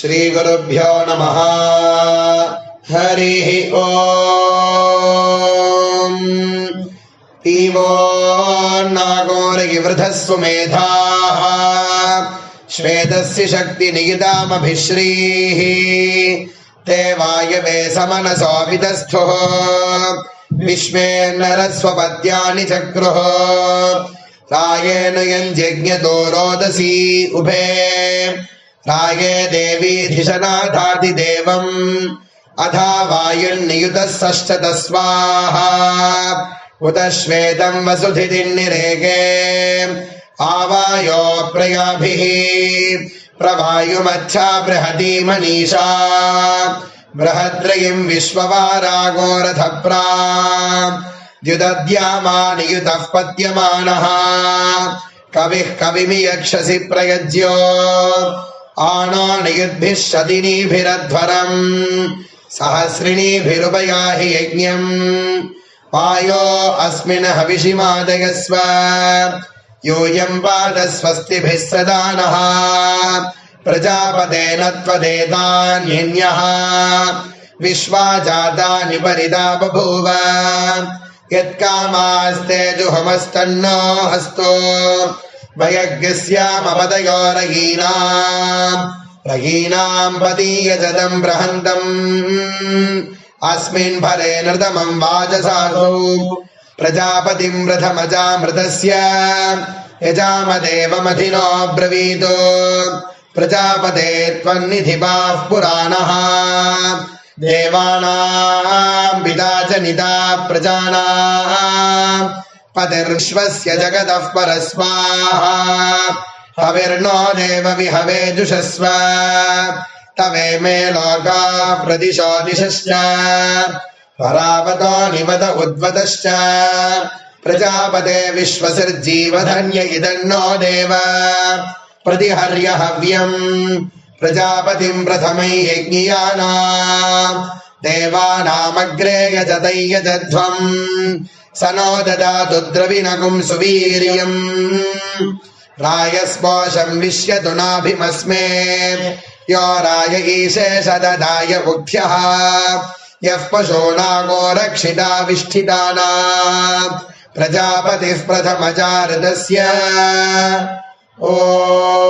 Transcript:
श्रीगुरुभ्यो नमः। हरिः ओम्। पीवो नागोरगिवृधः सुमेधाः श्वेतस्य शक्तिनिगितामभिश्रीः ते वायवे समनसोऽभितस्थुः विश्वे नरस्वपद्यानि चक्रुः रायेण यञ्जज्ञतो रोदसी उभे राये देवी धिषनाथादिदेवम् अथा वायुर्नियुतः षष्ठत स्वाहा उत श्वेतं वसुधितिर्निरेगे आवायो प्रयाभिः प्रवायुमच्छा बृहती मनीषा बृहद्रयिं विश्ववारागोरथप्रा द्युदद्यामानियुतः पद्यमानः कविः कविमियक्षसि प्रयज्यो आनो नियुद्भिः शतिनीभिरध्वरम् सहस्रिणीभिरुपयाहि यज्ञम् वायो अस्मिन् हविषिमादयस्व यूयं पाद स्वस्तिभिः सदा नः प्रजापतेन त्वदेतान्यन्यः विश्वा जातानि परिदा बभूव यत्कामास्ते जुहमस्तन्नो हस्तो भयज्ञस्यामपदयो रहीनाम् पतीयजदम् बृहन्तम् अस्मिन् भरे नृतमम् वाजसासौ प्रजापतिम् रथमजामृतस्य यजामदेवमधिनो ब्रवीतो प्रजापते त्वन्निधिपाः पुराणः देवानाम् पिता च निता प्रजानाम् पतिर्विश्वस्य जगतः परस्वाहा हविर्नो देव विहवे जुषस्व तवे मे लोका प्रदिशो दिशश्च परावतो निवद उद्वतश्च प्रजापते विश्वसिर्जीवधन्य इदन्नो देव प्रतिहर्य हव्यम् प्रजापतिम् प्रथमै यज्ञियानाम् देवानामग्रे यजतै यजध्वम् स नो ददातु द्रविणगुं सुवीर्यम् रायस्पोषम् विश्यतु नाभिमस्मे यो राय ईशे सददाय बुद्ध्यः यः पशूनागो रक्षिता विष्ठितानाम् प्रजापतिः प्रथमजारदस्य ओम्।